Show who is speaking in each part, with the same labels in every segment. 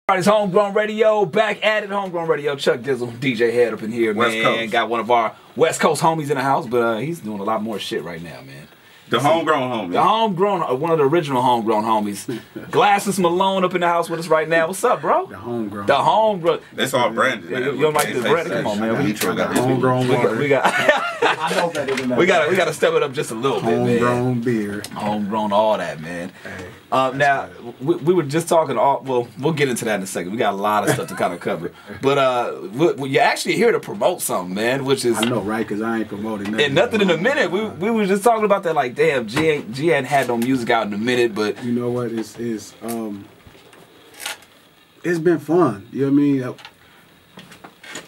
Speaker 1: It's Homegrown Radio, back at it. Homegrown Radio, Chuck Dizzle, DJ Head up in here,
Speaker 2: West
Speaker 1: man.
Speaker 2: Coast.
Speaker 1: Got one of our West Coast homies in the house, but he's doing a lot more shit right now, man.
Speaker 2: The homegrown homie.
Speaker 1: The homegrown, one of the original homegrown homies. Glasses Malone up in the house with us right now. What's up, bro?
Speaker 3: The homegrown.
Speaker 1: The homegrown.
Speaker 2: It's all branded.
Speaker 1: You don't like this brand? Come on, man.
Speaker 3: Homegrown water.
Speaker 1: We got to step it up just a little bit, man.
Speaker 3: Homegrown beer.
Speaker 1: Homegrown, all that, man. Now, we were just talking, well, we'll get into that in a second. We got a lot of stuff to kind of cover. But you're actually here to promote something, man, which is...
Speaker 3: I know, right? Because I ain't promoting nothing.
Speaker 1: And nothing in a minute. We were just talking about that, like, damn, G hadn't had no music out in a minute, but...
Speaker 3: You know what? It's been fun. You know what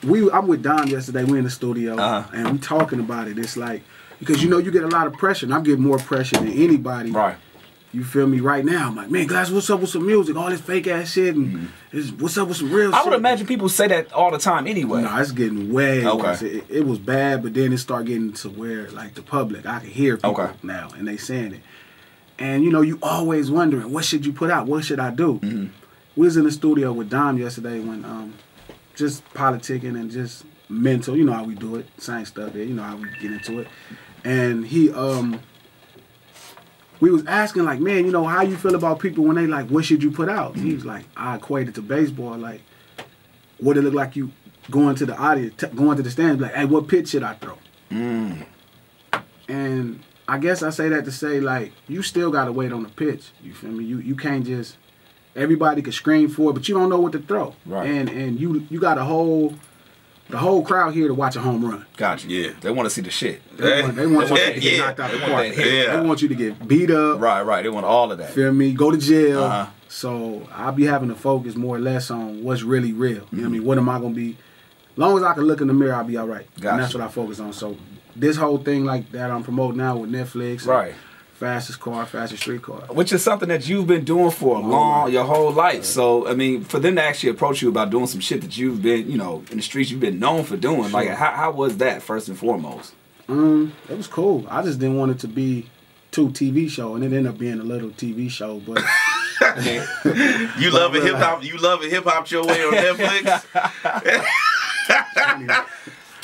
Speaker 3: I mean? I'm with Dom yesterday. We in the studio, and we talking about it. It's like, because, you know, you get a lot of pressure, and I'm getting more pressure than anybody.
Speaker 1: Right.
Speaker 3: You feel me? Right now, I'm like, man, Glass, what's up with some music? All this fake ass shit, and what's up with some real shit?
Speaker 1: I would imagine people say that all the time anyway.
Speaker 3: No, it's getting way worse. It was bad, but then it started getting to where, like, the public, I can hear people now, and they saying it. And, you know, you always wondering, what should you put out? What should I do? We was in the studio with Dom yesterday when just politicking and just mental, you know how we do it, same stuff there, you know how we get into it. And he, we was asking, like, man, you know, how you feel about people when they like, what should you put out? He was like, I equate it to baseball, like, what it look like you going to the audience, going to the stands, like, hey, what pitch should I throw? And I guess I say that to say, like, you still got to wait on the pitch. You feel me? You can't just, everybody can scream for it, but you don't know what to throw.
Speaker 1: Right.
Speaker 3: And you got the whole crowd here to watch a home run.
Speaker 1: Gotcha. Yeah. They want to see the shit.
Speaker 3: They want you to get knocked out the park. They want you to get beat up.
Speaker 1: Right. They want all of that.
Speaker 3: Feel me? Go to jail. So I'll be having to focus more or less on what's really real. You know what I mean? What am I going to be? As long as I can look in the mirror, I'll be all right.
Speaker 1: Gotcha.
Speaker 3: And that's what I focus on. So this whole thing like that I'm promoting now with Netflix.
Speaker 1: Right.
Speaker 3: Fastest car, fastest street car.
Speaker 1: Which is something that you've been doing for your whole life. So, I mean, for them to actually approach you about doing some shit that you've been, you know, in the streets you've been known for doing, like, how was that, first and foremost?
Speaker 3: It was cool. I just didn't want it to be too TV show, and it ended up being a little TV show, but...
Speaker 2: You love a hip-hop your way on Netflix?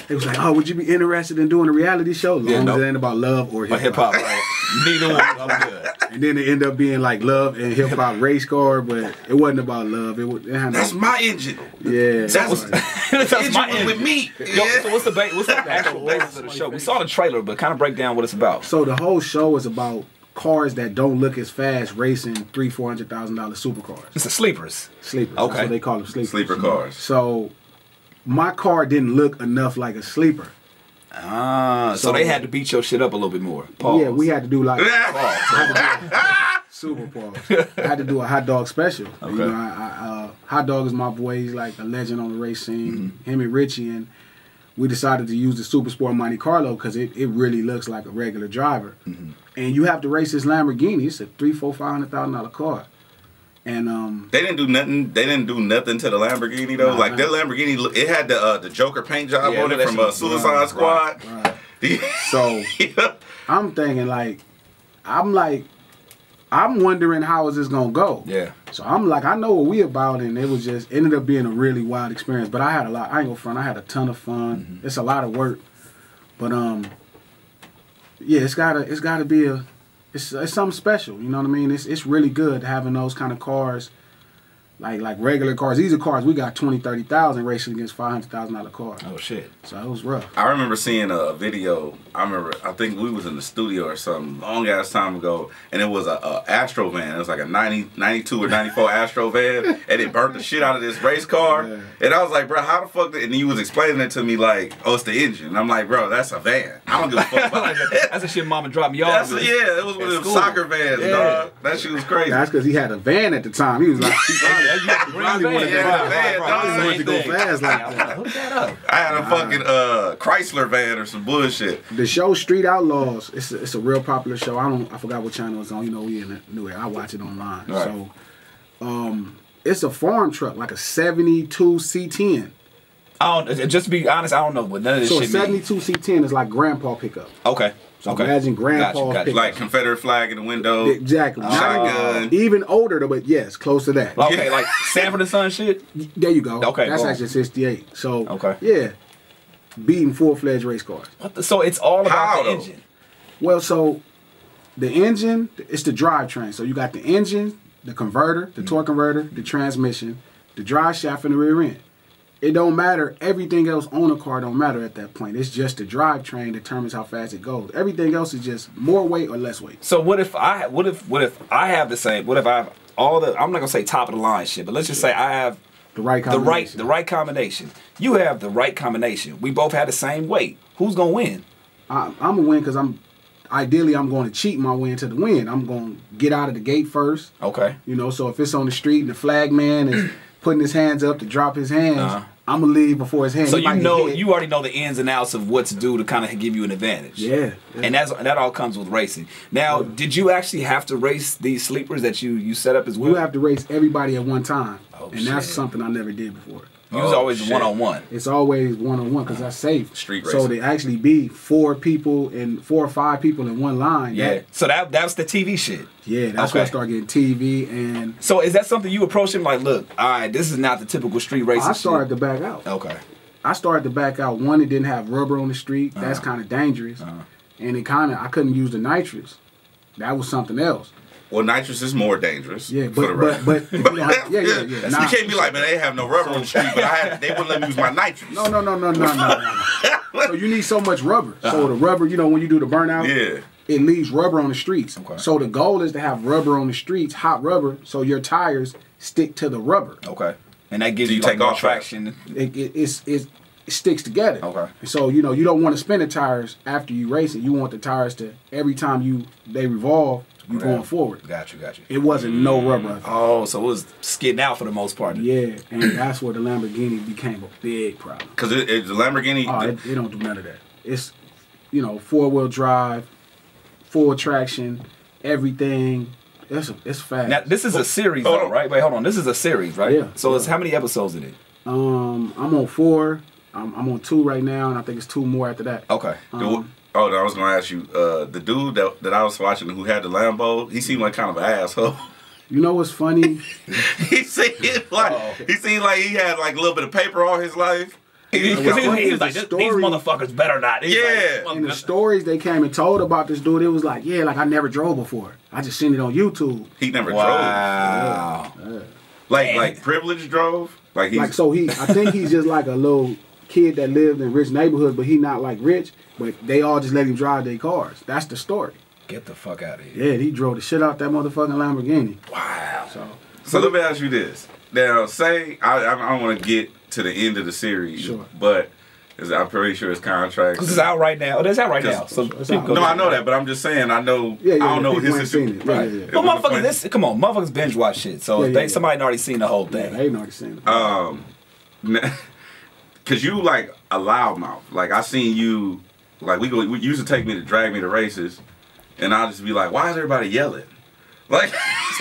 Speaker 3: It was like, oh, would you be interested in doing a reality show? As long as it ain't about love or hip-hop.
Speaker 1: Right? Neither one. I'm good.
Speaker 3: And then it ended up being like love and hip-hop race car, but it wasn't about love.
Speaker 2: That's my engine.
Speaker 3: Yeah.
Speaker 2: That's my engine with me.
Speaker 1: Yo, so what's the actual basis of the show? We saw the trailer, but kind of break down what it's about.
Speaker 3: So the whole show is about cars that don't look as fast racing $300,000-$400,000 supercars.
Speaker 1: It's the sleepers.
Speaker 3: Sleepers.
Speaker 1: Okay.
Speaker 3: That's what they call them, sleepers.
Speaker 2: Sleeper cars.
Speaker 3: So my car didn't look enough like a sleeper.
Speaker 1: So they had to beat your shit up a little bit more. Pause.
Speaker 3: Yeah, we had to do like super pause. I had to do a hot dog special. Okay. You know, Hot Dog is my boy. He's like a legend on the race scene. Him and Richie, and we decided to use the Super Sport Monte Carlo because it really looks like a regular driver. And you have to race this Lamborghini. It's a $300,000-$500,000 car. And
Speaker 2: they didn't do nothing. They didn't do nothing to the Lamborghini though. Like that Lamborghini, it had the Joker paint job on it from Suicide Squad. Right.
Speaker 3: So I'm thinking I'm wondering how is this gonna go. Yeah. So I'm like, I know what we about, and it was just ended up being a really wild experience. But I had a lot. I ain't gonna front. I had a ton of fun. It's a lot of work, but yeah, it's gotta be It's something special, you know what I mean? It's really good having those kind of cars, like regular cars. These are cars we got 20, 30,000 racing against $500,000 cars.
Speaker 1: Oh shit!
Speaker 3: So it was rough.
Speaker 2: I remember seeing a video. I think we was in the studio or something long ass time ago, and it was a Astro van. It was like a 92 or 94 Astro van, and it burnt the shit out of this race car. Yeah. And I was like, bro, how the fuck? And he was explaining it to me like, oh, it's the engine. And I'm like, bro, that's a van. I don't give a fuck about that.
Speaker 1: That's the shit mama dropped me off.
Speaker 2: Yeah, it was one of them soccer vans, dog. That shit was crazy.
Speaker 3: That's because he had a van at the time. He was like, he
Speaker 2: probably wanted
Speaker 3: to go fast like that.
Speaker 1: Hook that up.
Speaker 2: I had a fucking Chrysler van or some bullshit.
Speaker 3: The show Street Outlaws, it's a real popular show. I forgot what channel it's on. You know, we in the new era. I watch it online. Right. So, it's a farm truck, like a 72 C10.
Speaker 1: Just to be honest, I don't know what none of this shit means.
Speaker 3: So a 72 C10 is like grandpa pickup.
Speaker 1: Okay.
Speaker 3: So imagine grandpa's pickup.
Speaker 2: Like Confederate flag in the window.
Speaker 3: Exactly.
Speaker 2: Shotgun.
Speaker 3: Even older, but yes, close to that.
Speaker 1: Okay, like Sanford and Son shit?
Speaker 3: There you go.
Speaker 1: Okay,
Speaker 3: that's
Speaker 1: boom.
Speaker 3: actually 68. So, yeah, beating full-fledged race cars.
Speaker 1: So it's all about the engine.
Speaker 3: Well, so the engine, it's the drivetrain. So you got the engine, the converter, the torque converter, the transmission, the drive shaft, and the rear end. It don't matter. Everything else on a car don't matter at that point. It's just the drivetrain determines how fast it goes. Everything else is just more weight or less weight.
Speaker 1: So what if I have the same? What if I have all the? I'm not gonna say top of the line shit, but let's just say I have
Speaker 3: the right combination.
Speaker 1: The right combination. You have the right combination. We both had the same weight. Who's gonna win?
Speaker 3: I'm gonna win because ideally I'm going to cheat my way into the win. I'm going to get out of the gate first.
Speaker 1: Okay.
Speaker 3: You know, so if it's on the street and the flag man is putting his hands up to drop his hands, I'm gonna leave before his hands.
Speaker 1: So you already know the ins and outs of what to do to kind of give you an advantage.
Speaker 3: Yeah.
Speaker 1: And that all comes with racing. Now, did you actually have to race these sleepers that you set up as well?
Speaker 3: You have to race everybody at one time, that's something I never did before.
Speaker 1: You was always one-on-one.
Speaker 3: It's always one-on-one because that's safe.
Speaker 2: Street racing.
Speaker 3: So they actually be 4 or 5 people in one line.
Speaker 1: Yeah. So that's the TV shit.
Speaker 3: Yeah, that's when I started getting TV and.
Speaker 1: So is that something you approach him like, look, all right, this is not the typical street racing.
Speaker 3: I started to back out.
Speaker 1: Okay.
Speaker 3: I started to back out. One, it didn't have rubber on the street. That's kind of dangerous. And I couldn't use the nitrous. That was something else.
Speaker 2: Well, nitrous is more dangerous.
Speaker 3: Yeah, but you
Speaker 2: can't be like, man, they have no rubber on the street, but they wouldn't let me use my nitrous.
Speaker 3: No. So you need so much rubber. So the rubber, when you do the burnout, it leaves rubber on the streets. Okay. So the goal is to have rubber on the streets, hot rubber, so your tires stick to the rubber.
Speaker 1: Okay. And that gives you like more traction.
Speaker 3: It sticks together.
Speaker 1: Okay.
Speaker 3: So you don't want to spin the tires after you race it. You want the tires to every time they revolve. You going forward.
Speaker 1: Got you.
Speaker 3: It wasn't no rubber.
Speaker 1: Oh, so it was skidding out for the most part.
Speaker 3: Yeah, and that's where the Lamborghini became a big problem.
Speaker 2: Because it's the Lamborghini.
Speaker 3: Oh, it don't do none of that. It's 4-wheel drive, full traction, everything. It's fast.
Speaker 1: Now this is a series, though, right? Wait, hold on. This is a series, right?
Speaker 3: Yeah.
Speaker 1: So it's how many episodes in it?
Speaker 3: I'm on 4. I'm on 2 right now, and I think it's 2 more after that.
Speaker 1: Okay.
Speaker 2: I was gonna ask you, the dude that I was watching who had the Lambo, he seemed like kind of an asshole.
Speaker 3: You know what's funny?
Speaker 2: he seemed like he had like a little bit of paper all his life.
Speaker 1: He was like, these motherfuckers better not.
Speaker 3: In the stories they came and told about this dude, it was like, like I never drove before. I just seen it on YouTube.
Speaker 2: He never drove.
Speaker 1: Wow.
Speaker 2: Like privileged drove. I
Speaker 3: think he's just like a little kid that lived in rich neighborhoods, but he not like rich. But they all just let him drive their cars. That's the story.
Speaker 1: Get the fuck out of here.
Speaker 3: Yeah, he drove the shit out that motherfucking Lamborghini.
Speaker 1: Wow.
Speaker 2: So let me ask you this. Now, say I want to get to the end of the series, but I'm pretty sure it's contracts.
Speaker 1: Because it's out right now. It's out right now. So
Speaker 2: I know that, but I'm just saying I know. I don't know his history.
Speaker 3: Right.
Speaker 1: But motherfuckers, come on, motherfuckers binge watch shit. So somebody already seen the whole thing.
Speaker 3: Yeah, they already seen it.
Speaker 2: Cause you like a loudmouth. Like I seen you. Like we used to drag me to races, and I'll just be like, why is everybody yelling? Like,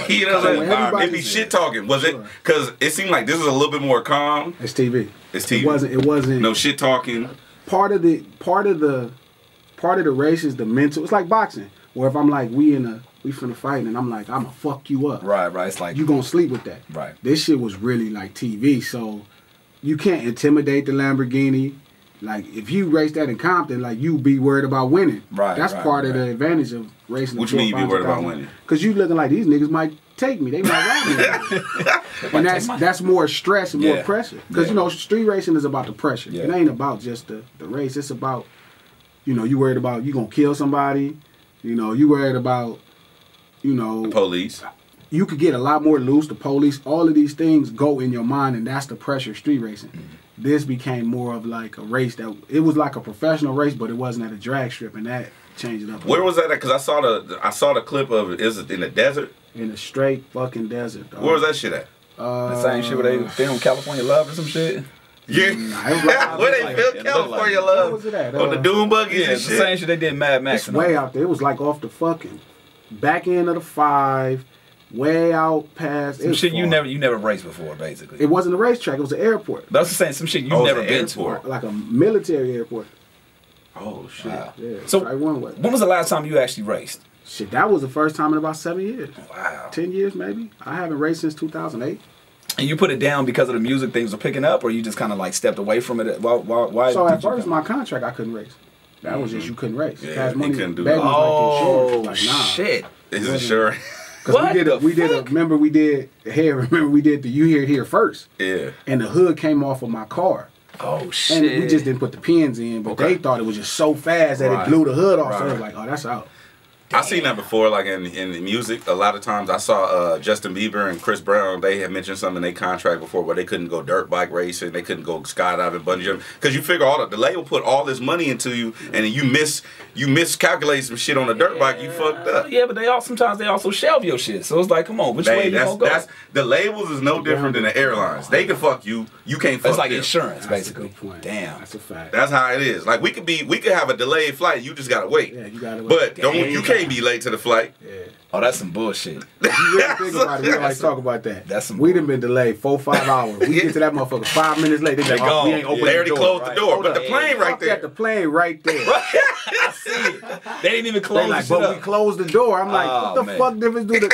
Speaker 2: it be shit talking. Was it? Because it seemed like this is a little bit more calm.
Speaker 3: It's TV.
Speaker 2: It's TV.
Speaker 3: It wasn't.
Speaker 2: No shit talking.
Speaker 3: Part of the race is the mental. It's like boxing, where if I'm like we finna fight, and I'm like I'ma fuck you up.
Speaker 1: Right. It's like
Speaker 3: you gonna sleep with that.
Speaker 1: Right.
Speaker 3: This shit was really like TV, so you can't intimidate the Lamborghini. Like, if you race that in Compton, like, you be worried about winning.
Speaker 2: Right.
Speaker 3: That's part of the advantage of racing.
Speaker 2: What you mean you be worried about winning?
Speaker 3: Because you looking like these niggas might take me. They might ride me. And that's more stress and more pressure. Because, street racing is about the pressure. Yeah. It ain't about just the race. It's about, you worried about you going to kill somebody. You worried about,
Speaker 2: the police.
Speaker 3: You could get a lot more loose. The police. All of these things go in your mind, and that's the pressure of street racing. Mm-hmm. This became more of like a race it was like a professional race, but it wasn't at a drag strip, and that changed it up.
Speaker 2: Where was that at? Because I saw the clip of it. Is it in the desert?
Speaker 3: In the straight fucking desert. Dog.
Speaker 2: Where was that shit at?
Speaker 1: The same shit where they filmed California Love or some shit.
Speaker 2: Yeah, where they filmed California Love?
Speaker 3: Where was it at?
Speaker 2: On the dune buggies.
Speaker 1: Yeah, it's the same shit they did Mad Max.
Speaker 3: It's way out there. It was like off the fucking back end of the 5. Way out past
Speaker 1: some shit you never raced before, basically.
Speaker 3: It wasn't a racetrack; it was an airport.
Speaker 1: That's the same some shit you've never been to,
Speaker 3: like a military airport.
Speaker 2: Oh shit!
Speaker 1: Wow.
Speaker 3: Yeah.
Speaker 1: So
Speaker 3: right one way.
Speaker 1: When was the last time you actually raced?
Speaker 3: Shit, that was the first time in about 7 years.
Speaker 1: Wow.
Speaker 3: 10 years maybe. I haven't raced since 2008.
Speaker 1: And you put it down because of the music things were picking up, or you just kind of like stepped away from it? Why
Speaker 3: so at first, my contract, I couldn't race. That was just, you couldn't race.
Speaker 2: Yeah,
Speaker 3: Cash Money,
Speaker 2: couldn't do
Speaker 3: Baby
Speaker 2: that.
Speaker 3: was like, nah.
Speaker 1: Shit.
Speaker 2: Is insurance?
Speaker 3: Because remember we did the You Hear It Here first.
Speaker 2: Yeah.
Speaker 3: And the hood came off of my car.
Speaker 1: Oh, shit.
Speaker 3: And we just didn't put the pins in, but they thought it was just so fast that it blew the hood off. So it was like, oh, that's out.
Speaker 2: I seen that before, like in the music. A lot of times, I saw Justin Bieber and Chris Brown. They had mentioned something in their contract before where they couldn't go dirt bike racing, they couldn't go skydiving, bungee jumping, because you figure the label put all this money into you, and then you miscalculate some shit on a dirt bike, you fucked up.
Speaker 1: Yeah, but sometimes they also shelve your shit. So it's like, come on, which way you gonna go?
Speaker 2: The labels is no different than the airlines. They can fuck you, you can't fuck them.
Speaker 1: It's like insurance, basically.
Speaker 3: That's a good point.
Speaker 1: Damn,
Speaker 3: that's a fact.
Speaker 2: That's how it is. Like we could have a delayed flight. You just gotta wait.
Speaker 3: Yeah, you gotta wait.
Speaker 2: But you can't be late to the flight.
Speaker 3: Yeah.
Speaker 1: Oh, that's some bullshit.
Speaker 3: You really think about it, we don't like talk about that. We done been delayed 4-5 hours. We get to that motherfucker 5 minutes late. They
Speaker 1: gone.
Speaker 3: We ain't open
Speaker 2: They already
Speaker 3: the door.
Speaker 2: closed the door, but the plane right there.
Speaker 3: The plane right there.
Speaker 1: I see it. They didn't even close
Speaker 3: like,
Speaker 1: the door.
Speaker 3: But we closed the door. I'm like, what the fuck difference do the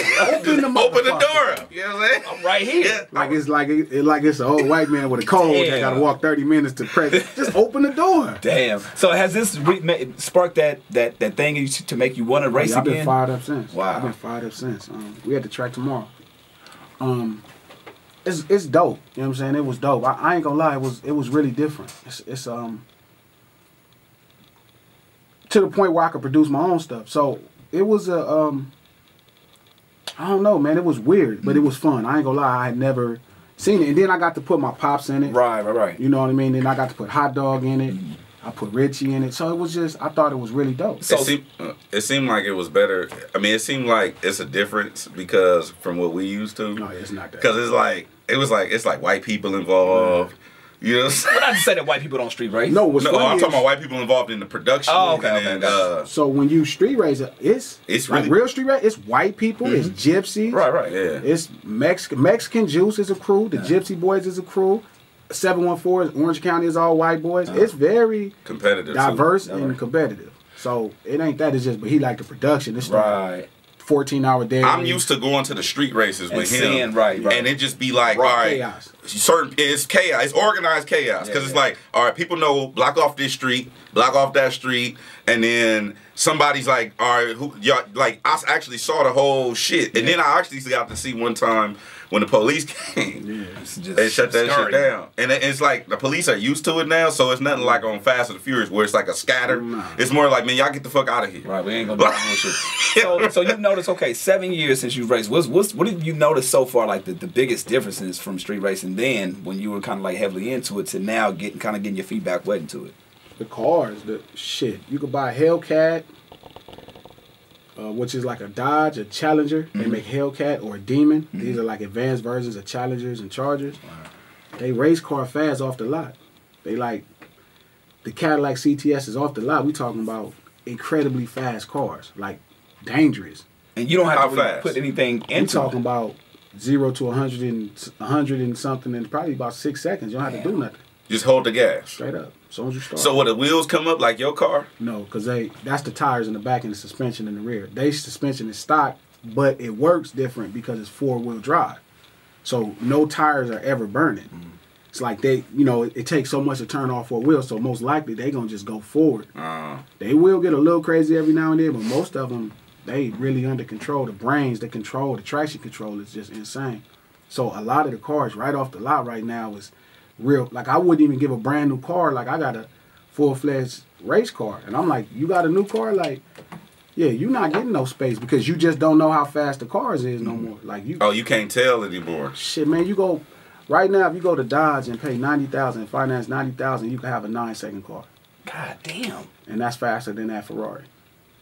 Speaker 3: open the
Speaker 2: door up? You know what I'm saying?
Speaker 1: I'm right here.
Speaker 3: Yeah. Like it's an old white man with a cold that got to walk 30 minutes to press. Just open the door.
Speaker 1: Damn. So has this sparked that thing in you to make you want to race again?
Speaker 3: I've been fired up since.
Speaker 1: Wow.
Speaker 3: I've been fired up since. We had the track tomorrow. It's dope. You know what I'm saying? It was dope. I ain't gonna lie. It was really different. It's to the point where I could produce my own stuff. So it was I don't know, man. It was weird, but it was fun. I ain't gonna lie. I had never seen it, and then I got to put my pops in it.
Speaker 1: Right.
Speaker 3: You know what I mean? Then I got to put Hot Dog in it. I put Richie in it. So it was just, I thought it was really dope.
Speaker 2: So it seemed like it was better. I mean, it seemed like it's a difference because from what we used to.
Speaker 3: No, it's not that.
Speaker 2: Because it's like white people involved. You know what I'm saying?
Speaker 1: But not to say that white people don't street race.
Speaker 3: No,
Speaker 2: I'm talking about white people involved in the production.
Speaker 1: Oh, okay.
Speaker 3: So when you street race, it's like
Speaker 2: really,
Speaker 3: real street race. It's white people. It's gypsies.
Speaker 1: Right.
Speaker 2: Yeah.
Speaker 3: It's Mexican Juice is a crew. The Gypsy Boys is a crew. 714 Orange County is all white boys. It's very
Speaker 2: competitive,
Speaker 3: diverse and competitive. So it ain't that. It's just, but he like the production. It's
Speaker 1: right.
Speaker 3: 14-hour days.
Speaker 2: I'm used to going to the street races with him,
Speaker 1: right.
Speaker 2: And it just be like, all right,
Speaker 3: chaos.
Speaker 2: It's chaos. It's organized chaos because it's like, all right, people know block off this street, block off that street, and then somebody's like, all right, like I actually saw the whole shit, and then I actually got to see one time when the police came, they shut that shit down. And it's like the police are used to it now, so it's nothing like on Fast and the Furious where it's like a scatter. It's more like, man, y'all get the fuck out of here.
Speaker 1: Right, we ain't gonna do bullshit. So you've noticed, 7 years since you've raced. What have you noticed so far, like the biggest differences from street racing then when you were kind of like heavily into it to now getting your feet back wet into it?
Speaker 3: The cars, the shit. You could buy a Hellcat, which is like a Dodge, a Challenger. They make Hellcat or a Demon. These are like advanced versions of Challengers and Chargers. Wow. They race car fast off the lot. They like the Cadillac CTS is off the lot. We talking about incredibly fast cars, like dangerous.
Speaker 1: And you don't have to really put anything into it.
Speaker 3: We talking about 0 to 100 and something in probably about 6 seconds. You don't have to do nothing.
Speaker 2: Just hold the gas.
Speaker 3: Straight up. As soon as you start.
Speaker 2: So will the wheels come up like your car?
Speaker 3: No, because that's the tires in the back and the suspension in the rear. They suspension is stock, but it works different because it's 4-wheel drive. So no tires are ever burning. It's like it takes so much to turn off 4 wheels, so most likely they going to just go forward. They will get a little crazy every now and then, but most of them, they really under control. The brains, the traction control is just insane. So a lot of the cars right off the lot right now is real. Like I wouldn't even give a brand new car. Like I got a full-fledged race car, and I'm like, you got a new car? Like, yeah, you're not getting no space because you just don't know how fast the cars is no more. Like you.
Speaker 2: Oh, you can't tell anymore.
Speaker 3: Shit, man, you go right now. If you go to Dodge and pay $90,000, finance $90,000, you can have a 9-second car.
Speaker 1: God damn.
Speaker 3: And that's faster than that Ferrari.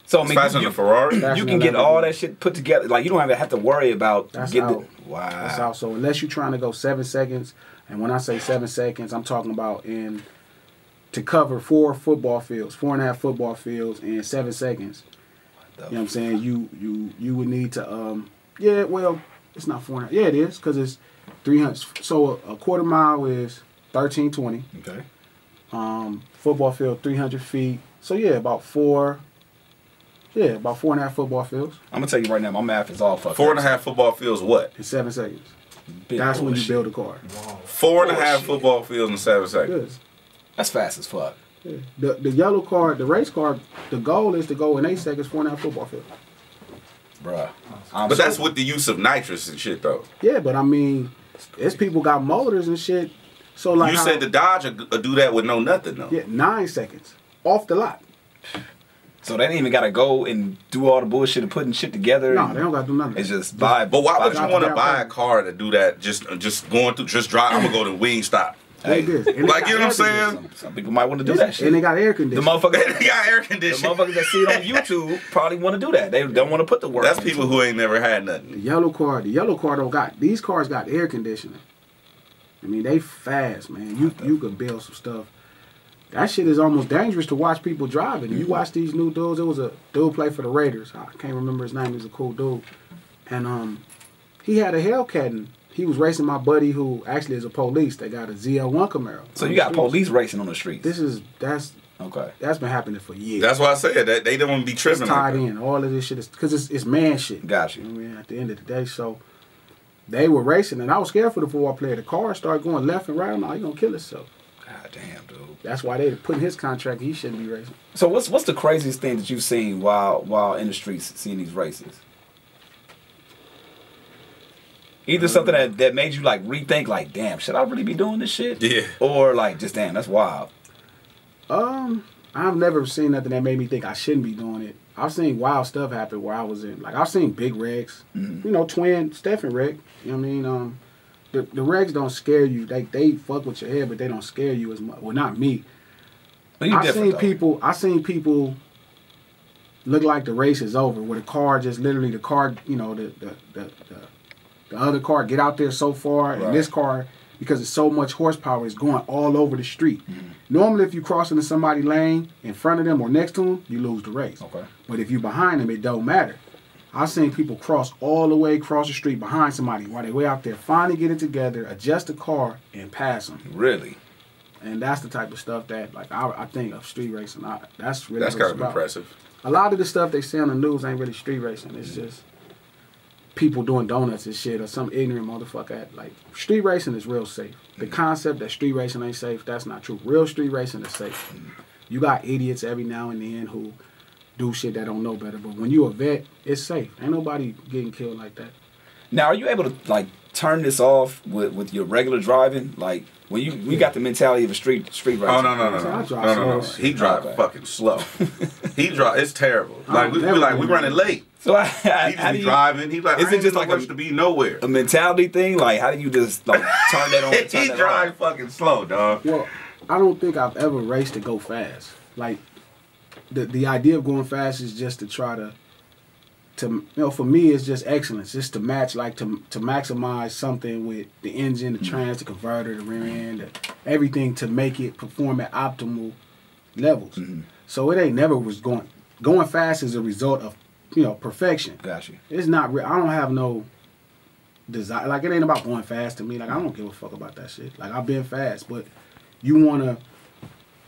Speaker 1: So I mean,
Speaker 2: faster than a Ferrari.
Speaker 1: You can get all that shit put together. Like you don't even have to worry about getting. Wow.
Speaker 3: That's out. So unless you're trying to go 7 seconds. And when I say 7 seconds, I'm talking about to cover 4 football fields, 4.5 football fields in 7 seconds. You know what I'm saying? You would need to it's not 4.5. Yeah, it is because it's 300. So a quarter mile is 13.20.
Speaker 1: Okay.
Speaker 3: Football field 300 feet. So yeah, about 4.5 football fields.
Speaker 1: I'm gonna tell you right now, my math is all fucked.
Speaker 2: 4.5 football fields. What?
Speaker 3: In 7 seconds.
Speaker 1: Big
Speaker 3: That's when you
Speaker 1: bullshit.
Speaker 3: build a car.
Speaker 2: Wow. 4.5 football fields in 7 seconds.
Speaker 3: Yes.
Speaker 1: That's fast as fuck.
Speaker 3: Yeah. The yellow car, the race car, the goal is to go in 8 seconds, 4.5 football field.
Speaker 1: Bruh.
Speaker 2: But that's with the use of nitrous and shit, though.
Speaker 3: Yeah, but I mean, it's people got motors and shit. So like
Speaker 2: you said the Dodge will do that with no nothing, though.
Speaker 3: Yeah, 9 seconds off the lot.
Speaker 1: So they didn't even gotta go and do all the bullshit of putting shit together.
Speaker 3: No, they don't gotta do nothing.
Speaker 1: It's just buy.
Speaker 2: But why would you want to
Speaker 3: down
Speaker 2: buy a
Speaker 3: payment.
Speaker 2: car to do that? Just going through, just drive. I'm gonna go to Wingstop.
Speaker 1: Hey,
Speaker 3: Like this. And they
Speaker 2: Like,
Speaker 3: got
Speaker 2: you know what I'm
Speaker 3: air
Speaker 2: saying?
Speaker 3: conditioning.
Speaker 1: Some people might want to do that shit.
Speaker 3: And they got air
Speaker 1: The
Speaker 3: conditioning.
Speaker 1: motherfuckers,
Speaker 2: They got air
Speaker 1: the
Speaker 2: conditioning.
Speaker 1: motherfuckers that see it on YouTube probably want to do that. They don't want to put the work.
Speaker 2: That's
Speaker 1: into
Speaker 2: people
Speaker 1: it.
Speaker 2: who ain't never had nothing.
Speaker 3: The yellow car don't got, these cars got air conditioning. I mean, they fast, man. You could build some stuff. That shit is almost dangerous to watch people driving. You watch these new dudes. It was a dude play for the Raiders. I can't remember his name. He's a cool dude. And he had a Hellcat and he was racing my buddy who actually is a police. They got a ZL1 Camaro.
Speaker 1: So you got police racing on the streets.
Speaker 3: That's
Speaker 1: Okay.
Speaker 3: been happening for years.
Speaker 2: That's why I said that they don't be
Speaker 3: It's
Speaker 2: tripping.
Speaker 3: tied
Speaker 2: Like
Speaker 3: in. All of this shit is because it's man shit.
Speaker 1: Got you.
Speaker 3: I mean, at the end of the day, so they were racing, and I was scared for the football player. The car started going left and right. I'm like, he gonna kill himself.
Speaker 1: God damn, dude.
Speaker 3: That's why they put in his contract. He shouldn't be racing.
Speaker 1: So what's the craziest thing that you've seen while in the streets seeing these races? Either something that made you like rethink, like, damn, should I really be doing this shit?
Speaker 2: Yeah.
Speaker 1: Or like, just damn, that's wild.
Speaker 3: I've never seen nothing that made me think I shouldn't be doing it. I've seen wild stuff happen where I was in. Like, I've seen big wrecks. You know, twin Stephen wreck. You know what I mean? The wrecks don't scare you. They fuck with your head, but they don't scare you as much. Well, not me.
Speaker 1: But you
Speaker 3: I
Speaker 1: different,
Speaker 3: seen people look like the race is over, where the car just literally the car, you know, the other car get out there so far,
Speaker 1: Right.
Speaker 3: and this car, because it's so much horsepower, is going all over the street. Normally, if you cross into somebody's lane in front of them or next to them, you lose the race.
Speaker 1: Okay.
Speaker 3: But if you behind them, it don't matter. I've seen people cross all the way across the street behind somebody while they way out there, finally get it together, adjust the car, and pass them.
Speaker 1: Really?
Speaker 3: And that's the type of stuff that, like, I think of street racing. That's really
Speaker 2: that's
Speaker 3: what it's
Speaker 2: kind of
Speaker 3: about.
Speaker 2: impressive.
Speaker 3: A lot of the stuff they say on the news ain't really street racing. It's just people doing donuts and shit or some ignorant motherfucker. Like, street racing is real safe. The concept that street racing ain't safe, that's not true. Real street racing is safe. You got idiots every now and then who do shit that don't know better. But when you a vet, it's safe. Ain't nobody getting killed like that.
Speaker 1: Now, are you able to like turn this off with your regular driving? Like when you got the mentality of a street racer.
Speaker 2: Oh no.
Speaker 3: So I drive slow.
Speaker 2: He drive
Speaker 1: Okay.
Speaker 2: fucking slow. He drive. It's terrible. Like we
Speaker 3: never
Speaker 2: we running late.
Speaker 1: So
Speaker 2: He
Speaker 1: how
Speaker 2: just
Speaker 1: do
Speaker 2: be
Speaker 1: you,
Speaker 2: driving. He like,
Speaker 1: is
Speaker 2: I
Speaker 1: it
Speaker 2: ain't
Speaker 1: just
Speaker 2: no
Speaker 1: like
Speaker 2: rush to be nowhere.
Speaker 1: a mentality thing? Like how do you just like turn that on? Turn
Speaker 2: He
Speaker 1: that
Speaker 2: drive
Speaker 1: off?
Speaker 2: fucking slow, dog.
Speaker 3: Well, I don't think I've ever raced to go fast. Like, the idea of going fast is just to try to you know, for me, it's just excellence. Just to match, like, to maximize something with the engine, the trans, the converter, the rear end, everything to make it perform at optimal levels. So it ain't never was going fast as a result of, you know, perfection.
Speaker 1: Got you.
Speaker 3: It's not real. I don't have no desire. Like, it ain't about going fast to me. Like, I don't give a fuck about that shit. Like, I've been fast, but you wanna.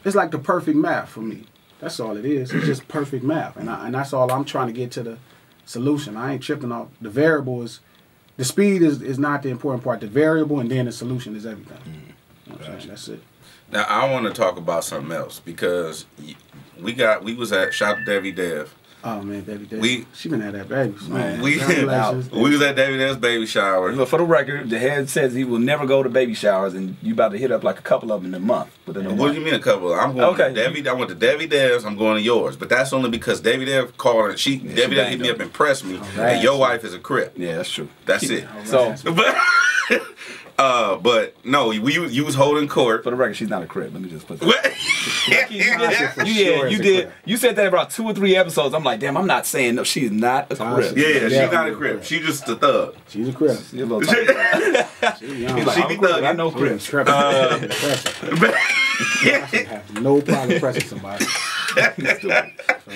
Speaker 3: It's like the perfect math for me. That's all it is. It's just perfect math, and that's all I'm trying to get to the solution. I ain't tripping off. The variable is, the speed is not the important part. The variable and then the solution is everything. You know what I'm saying? That's it.
Speaker 2: Now I want to talk about something else because we was at Shout to Debbie Dev.
Speaker 3: Oh man, baby, she been had that baby. So,
Speaker 1: Man,
Speaker 2: we
Speaker 3: congratulations.
Speaker 2: was at Debbie Dev's baby shower.
Speaker 1: But for the record, the head says he will never go to baby showers, and you about to hit up like a couple of them in a month. Within a
Speaker 2: What
Speaker 1: month.
Speaker 2: do you mean a couple? I'm going
Speaker 1: Okay.
Speaker 2: to Debbie. I went to Debbie Dev's. I'm going to yours, but that's only because Debbie Dev called and Debbie Dev hit me up and pressed me.
Speaker 3: right.
Speaker 2: And your wife is a Crip.
Speaker 1: Yeah, that's true.
Speaker 2: That's it.
Speaker 1: So
Speaker 2: But no, you was holding court.
Speaker 1: for the record, she's not a crib. Let me just put that.
Speaker 2: What?
Speaker 1: You did. You said that about 2 or 3 episodes. I'm like, damn, I'm not saying no. She's not a crib.
Speaker 2: Yeah, she's not a Crip. She just a thug.
Speaker 3: She's a crib.
Speaker 1: She's a little tight.
Speaker 3: She's young.
Speaker 1: He's like,
Speaker 2: She
Speaker 1: I'm
Speaker 2: be
Speaker 1: a crib,
Speaker 2: thugging.
Speaker 1: I know cribs.
Speaker 3: I have no problem pressing somebody.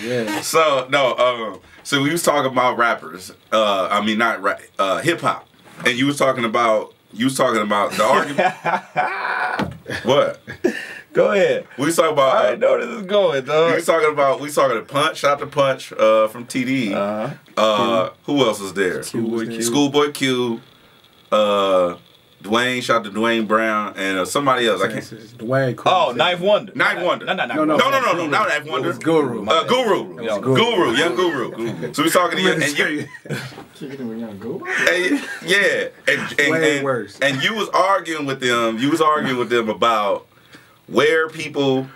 Speaker 3: Yeah.
Speaker 2: So no, so we was talking about rappers. I mean not rap, hip hop, and you was talking about the argument. What?
Speaker 1: Go ahead.
Speaker 2: We was talking about.
Speaker 1: I know this is going, dog.
Speaker 2: We talking to Punch, Shot to Punch from TD. Who else was there? Schoolboy Q. Dwayne, shout to Dwayne Brown, and somebody else. I can't.
Speaker 3: Dwayne.
Speaker 1: Oh, Knife Wonder.
Speaker 2: Knife Wonder.
Speaker 1: No,
Speaker 2: not Knife Wonder.
Speaker 3: It was Guru.
Speaker 2: Guru. Young Guru. So we talking to you, and you.
Speaker 4: Kicking with Young Guru.
Speaker 2: Yeah, and you was arguing with them. You was arguing with them about where people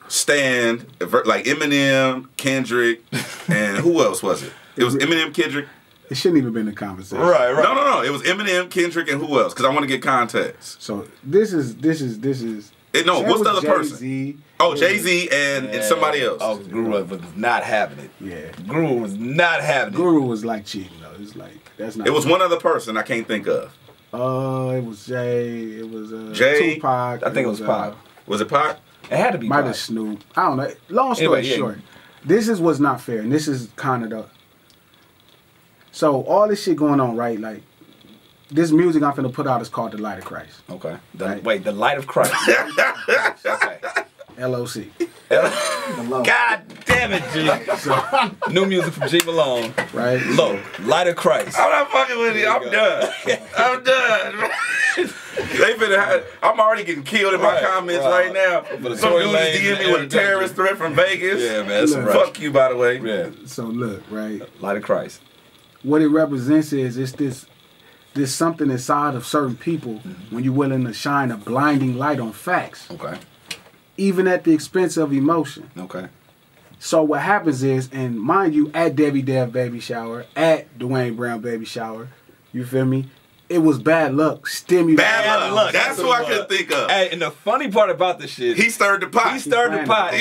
Speaker 2: stand, like Eminem, Kendrick, and who else was it? It was Eminem, Kendrick.
Speaker 3: It shouldn't even been a conversation.
Speaker 1: Right.
Speaker 2: No. It was Eminem, Kendrick, and who else? Because I want to get context.
Speaker 3: So this is.
Speaker 2: What's the other person?
Speaker 3: Jay-Z.
Speaker 2: Oh, Jay-Z and somebody else.
Speaker 1: Oh, Guru was not having it.
Speaker 3: Yeah.
Speaker 1: Guru was not having it.
Speaker 3: Guru was like cheating though. It's like that's not.
Speaker 2: It was one other person I can't think of.
Speaker 3: It was Jay. It was
Speaker 2: Jay.
Speaker 3: Tupac.
Speaker 1: I think it was Pac.
Speaker 2: Was it Pac?
Speaker 1: It had to be.
Speaker 3: Might have Snoop. I don't know. Long story short, this is what's not fair, and this is kind of the. So all this shit going on, right? Like this music I'm finna put out is called The Light of Christ.
Speaker 1: Okay.
Speaker 3: Right?
Speaker 1: Wait, The Light of Christ. Okay.
Speaker 3: LOC.
Speaker 1: God damn it, G. So, new music from G Malone.
Speaker 3: Right.
Speaker 1: Low. Light of Christ.
Speaker 2: I'm not fucking with you. I'm done. I'm done. They finna I'm already getting killed in my comments right now. Some dude just DM me with a terrorist threat from Vegas.
Speaker 1: Yeah, man.
Speaker 2: Fuck you, by the way.
Speaker 1: Yeah.
Speaker 3: So look, right.
Speaker 1: Light of Christ.
Speaker 3: What it represents is it's this something inside of certain people when you're willing to shine a blinding light on facts.
Speaker 1: Okay.
Speaker 3: Even at the expense of emotion.
Speaker 1: Okay.
Speaker 3: So what happens is, and mind you, at Debbie Dev baby shower, at Dwayne Brown baby shower, you feel me? It was bad luck. Stimulated.
Speaker 2: Bad luck. That's who I could think of.
Speaker 1: Hey, and the funny part about this shit,
Speaker 2: he stirred the pot.
Speaker 1: He stirred the pot.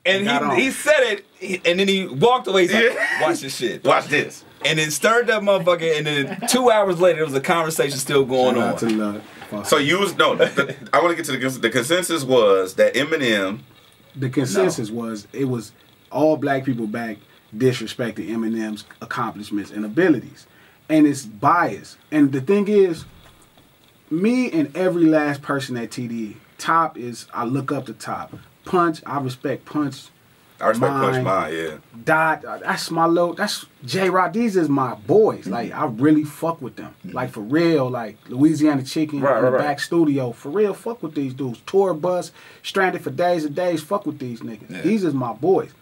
Speaker 1: And he said it, and then he walked away. He's like, watch this shit.
Speaker 2: Watch this.
Speaker 1: And it stirred that motherfucker, and then 2 hours later, there was a conversation still going on.
Speaker 2: So you was, I want to get to the consensus was that Eminem.
Speaker 3: The consensus was, it was all black people back disrespecting Eminem's accomplishments and abilities. And it's biased. And the thing is, me and every last person at TD, Top is, I look up to Top. Punch, I respect Punch.
Speaker 2: I respect Punch Mine, yeah.
Speaker 3: Dot, that's my that's J-Rod. These is my boys. Like, I really fuck with them. Like, for real, like, Louisiana Chicken, back studio. For real, fuck with these dudes. Tour bus, stranded for days and days, fuck with these niggas. Yeah. These is my boys.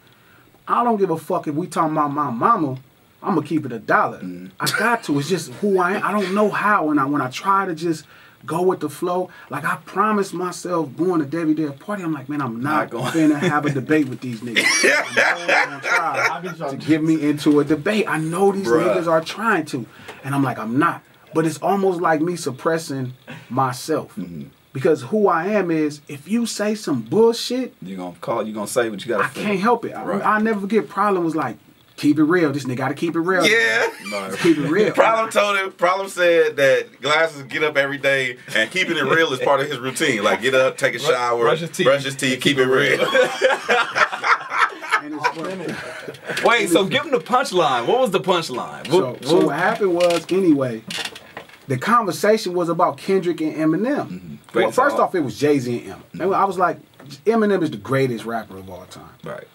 Speaker 3: I don't give a fuck if we talking about my mama. I'm gonna keep it $1. I got to. It's just who I am. I don't know how. When I try to just go with the flow, like I promised myself going to Debbie Dev party, I'm like, man, I'm not finna have a debate with these niggas. I'm try to get me into a debate. I know these niggas are trying to, and I'm like, I'm not. But it's almost like me suppressing myself. Because who I am is, if you say some bullshit,
Speaker 1: you're gonna say what you gotta say.
Speaker 3: I can't help it. I never forget Problem was like, keep it real. This nigga gotta keep it real.
Speaker 2: Yeah.
Speaker 3: Keep it real.
Speaker 2: Problem said that Glasses get up every day and keeping it real is part of his routine. Like get up, take a shower, brush his teeth, keep it real.
Speaker 1: Wait, so give him the punchline. What was the punchline?
Speaker 3: So what happened was, anyway, the conversation was about Kendrick and Eminem. Well, first off, it was Jay-Z and Eminem. I was like, Eminem is the greatest rapper of all time.
Speaker 1: Right.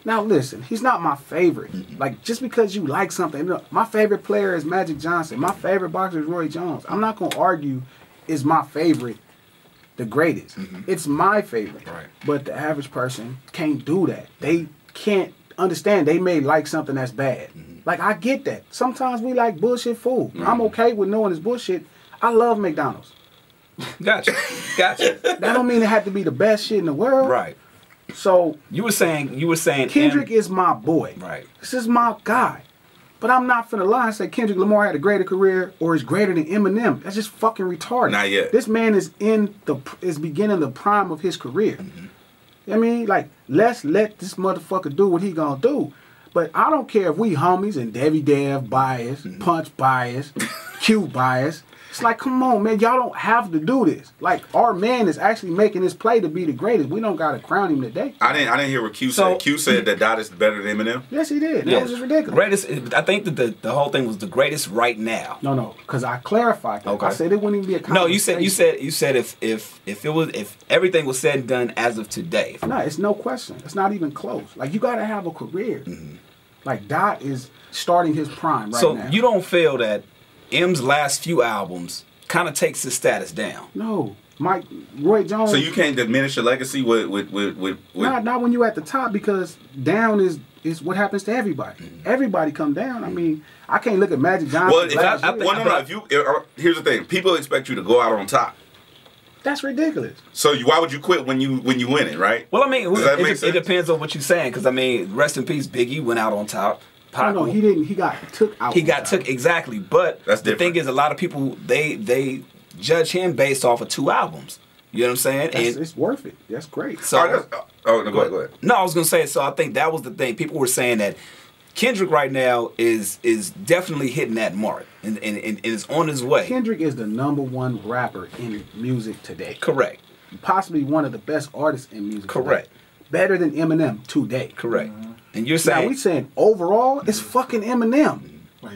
Speaker 3: Now listen, he's not my favorite. Like, just because you like something, my favorite player is Magic Johnson. My favorite boxer is Roy Jones. I'm not gonna argue is my favorite the greatest. It's my favorite.
Speaker 1: Right.
Speaker 3: But the average person can't do that. They can't understand they may like something that's bad. Like, I get that. Sometimes we like bullshit food. I'm okay with knowing it's bullshit. I love McDonald's.
Speaker 1: Gotcha.
Speaker 3: That don't mean it had to be the best shit in the world.
Speaker 1: Right.
Speaker 3: So
Speaker 1: you were saying
Speaker 3: Kendrick is my boy.
Speaker 1: Right.
Speaker 3: This is my guy. But I'm not finna lie and say Kendrick Lamar had a greater career or is greater than Eminem. That's just fucking retarded.
Speaker 2: Not yet.
Speaker 3: This man is beginning the prime of his career. I mean, like, let's let this motherfucker do what he gonna do. But I don't care if we homies and Debbie Dev bias, Punch bias, Q bias. It's like, come on, man, y'all don't have to do this. Like, our man is actually making this play to be the greatest. We don't gotta crown him today.
Speaker 2: I didn't hear what Q said. Q said that Dot is better than Eminem.
Speaker 3: Yes, he did. That was just ridiculous.
Speaker 1: Greatest. I think that the whole thing was the greatest right now.
Speaker 3: No, because I clarified that.
Speaker 1: Okay.
Speaker 3: I said it wouldn't even be a conversation.
Speaker 1: No, you said if everything was said and done as of today.
Speaker 3: No, it's no question. It's not even close. Like, you gotta have a career. Like, Dot is starting his prime right now.
Speaker 1: So you don't feel that M's last few albums kind of takes his status down?
Speaker 3: No. Roy Jones.
Speaker 2: So you can't diminish your legacy with
Speaker 3: Not when you're at the top, because down is what happens to everybody. Everybody come down. I mean, I can't look at Magic Johnson.
Speaker 2: Here's the thing. People expect you to go out on top.
Speaker 3: That's ridiculous.
Speaker 2: So why would you quit when you win it, right?
Speaker 1: Well, I mean, it depends on what you're saying. Because I mean, rest in peace, Biggie went out on top.
Speaker 3: No, he didn't. He got took out.
Speaker 1: He got took, exactly. But the thing is, a lot of people they judge him based off of 2 albums. You know what I'm saying?
Speaker 3: It's worth it. That's great.
Speaker 2: So, go ahead.
Speaker 1: No, I was gonna say. So I think that was the thing. People were saying that Kendrick right now is definitely hitting that mark and is on his way.
Speaker 3: Kendrick is the #1 rapper in music today.
Speaker 1: Correct.
Speaker 3: Possibly one of the best artists in music.
Speaker 1: Correct.
Speaker 3: Today. Better than Eminem today.
Speaker 1: Correct. And you're saying,
Speaker 3: now we saying overall, it's fucking Eminem.
Speaker 2: But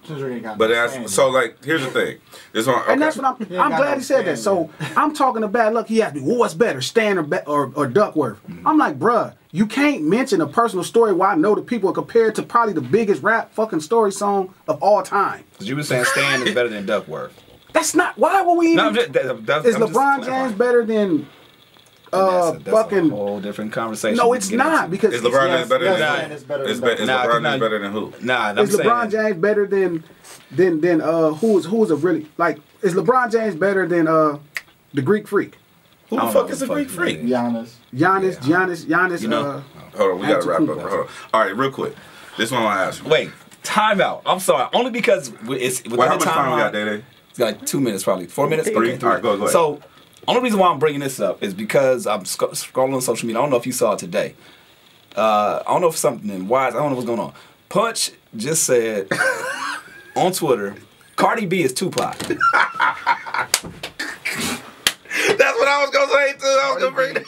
Speaker 2: here's the thing. This one, okay.
Speaker 3: And that's what I'm glad he said that. So I'm talking to Bad Luck. He asked me, well, what's better, Stan or Duckworth? I'm like, bruh, you can't mention a personal story where I know the people are compared to probably the biggest rap fucking story song of all time.
Speaker 1: Because you were saying Stan is better than Duckworth.
Speaker 3: That's not, why would we even, is LeBron James better than
Speaker 1: that's
Speaker 3: fucking
Speaker 1: a whole different conversation.
Speaker 3: No, it's not, because
Speaker 2: is LeBron James better than
Speaker 4: Is
Speaker 2: LeBron James better than who?
Speaker 3: Is LeBron James better than who's a really, like, is LeBron James better than the Greek Freak?
Speaker 2: Who the fuck is a Greek Freak?
Speaker 3: Giannis.
Speaker 2: You know? Hold on, we gotta wrap up. Hold on. All right, real quick. This one I want to ask you.
Speaker 1: Wait, time out. I'm sorry. Only because it's within
Speaker 2: how much time we got, Day?
Speaker 1: It's like 2 minutes, probably 4 minutes.
Speaker 2: 3.
Speaker 1: Okay,
Speaker 2: All right, go ahead.
Speaker 1: So, only reason why I'm bringing this up is because I'm scrolling on social media. I don't know if you saw it today. I don't know if something wise. I don't know what's going on. Punch just said on Twitter, Cardi B is Tupac.
Speaker 2: That's what I was gonna say too. I was gonna bring it.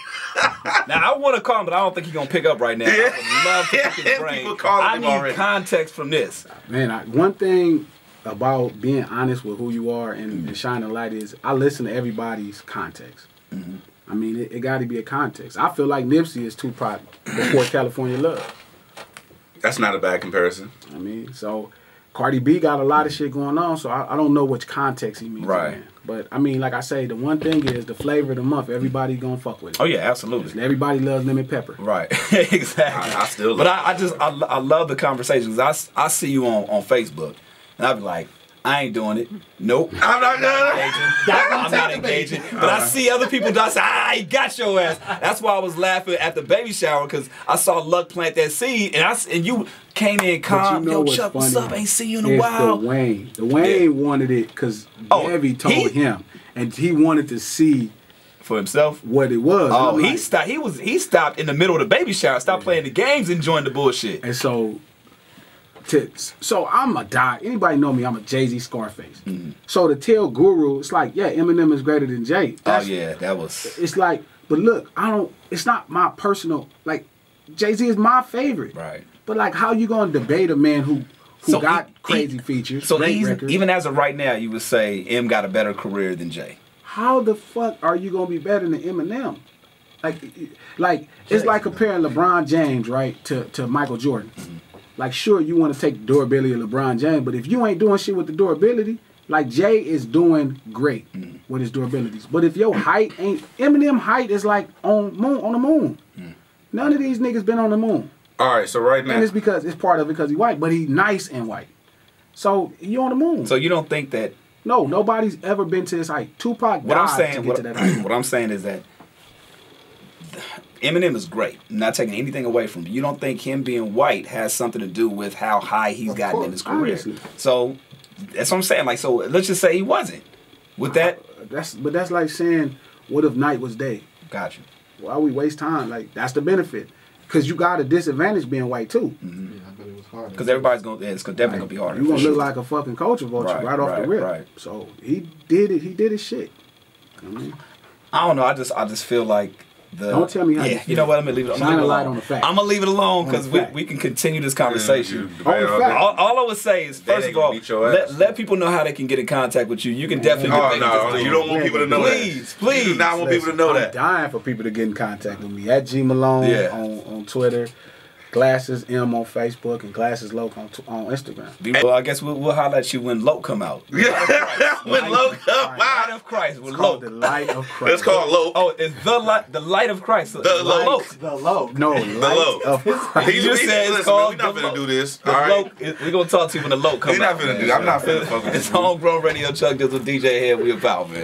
Speaker 1: Now I want to call him, but I don't think he's gonna pick up right now. I would love to pick his brain. I need context from this.
Speaker 3: Man, one thing about being honest with who you are and shining light is I listen to everybody's context. I mean, it got to be a context. I feel like Nipsey is Tupac before California Love.
Speaker 2: That's not a bad comparison.
Speaker 3: I mean, so Cardi B got a lot of shit going on, so I don't know which context he means.
Speaker 1: Right.
Speaker 3: But I mean, like I say, the one thing is the flavor of the month. Everybody gonna fuck with it.
Speaker 1: Oh yeah, absolutely.
Speaker 3: Everybody loves lemon pepper.
Speaker 1: Right. Exactly.
Speaker 2: I still love
Speaker 1: it. I love the conversations. I see you on Facebook. And I'd be like, I ain't doing it. Nope. I'm not I'm not engaging. But I see other people do. I say, he got your ass. That's why I was laughing at the baby shower, because I saw Luck plant that seed, and you came in calm.
Speaker 3: You know,
Speaker 1: yo, Chuck, what's up? Ain't seen you in a
Speaker 3: it's
Speaker 1: while.
Speaker 3: The Wayne wanted it because Debbie told him, and he wanted to see
Speaker 1: for himself
Speaker 3: what it was.
Speaker 1: Oh, he stopped. He stopped in the middle of the baby shower. Stopped playing the games and joined the bullshit.
Speaker 3: And so I'm a die. Anybody know me? I'm a Jay-Z Scarface. So to tell Guru, it's like, yeah, Eminem is greater than Jay.
Speaker 1: That was.
Speaker 3: It's like, but look, it's not my personal, like, Jay-Z is my favorite.
Speaker 1: Right.
Speaker 3: But like, how you gonna debate a man who got crazy features?
Speaker 1: So even as of right now, you would say M got a better career than Jay.
Speaker 3: How the fuck are you gonna be better than Eminem? Like it's like comparing LeBron James, right, to Michael Jordan. Like, sure, you want to take the durability of LeBron James, but if you ain't doing shit with the durability, like Jay is doing great with his durabilities. But if your height ain't, Eminem height is like on the moon. None of these niggas been on the moon.
Speaker 2: All right, so right now,
Speaker 3: and it's part of it because he white, but he nice and white. So you on the moon.
Speaker 1: So you don't think that?
Speaker 3: No, nobody's ever been to his height. Tupac died to get to that height.
Speaker 1: What I'm saying is that Eminem is great. I'm not taking anything away from him. You don't think him being white has something to do with how high he's gotten in his career?
Speaker 3: Obviously.
Speaker 1: So that's what I'm saying. Like, so let's just say he wasn't. With that,
Speaker 3: that's like saying, what if night was day?
Speaker 1: Got you.
Speaker 3: Why we waste time? Like, that's the benefit, because you got a disadvantage being white too.
Speaker 4: Yeah, I bet it was
Speaker 1: Because everybody's gonna, it's definitely gonna be harder.
Speaker 3: You gonna look like a fucking culture vulture right off the rip.
Speaker 1: Right.
Speaker 3: So he did it. He did his shit.
Speaker 1: I don't know. I just feel like
Speaker 3: don't tell me how you feel.
Speaker 1: You know what? I'm gonna leave it.
Speaker 3: Shine a light on the fact.
Speaker 1: I'm gonna leave it alone because we can continue this conversation. All I would say is, first of all, let people know how they can get in contact with you. You can definitely.
Speaker 2: You don't want people to know that.
Speaker 1: Please.
Speaker 2: You do not want people to know that.
Speaker 3: I'm dying for people to get in contact with me at G Malone on Twitter. Glasses M on Facebook and Glasses Loke on Instagram.
Speaker 1: Well, I guess we'll holler at you when Loke come out.
Speaker 2: When Loke come out.
Speaker 1: Light of Christ. With Loke.
Speaker 3: The Light of Christ.
Speaker 2: It's called Loke.
Speaker 1: Oh, it's the light of Christ.
Speaker 2: The Loke.
Speaker 3: The Loke. No,
Speaker 2: the Loke
Speaker 3: of Christ.
Speaker 1: He just said it's called.
Speaker 2: We're not finna do this.
Speaker 1: All right. We're gonna talk to you when the Loke comes out.
Speaker 2: We're not finna do. I'm not finna fuck with this.
Speaker 1: It's Homegrown Radio. Chuck Dizzle DJ HED. We about, man.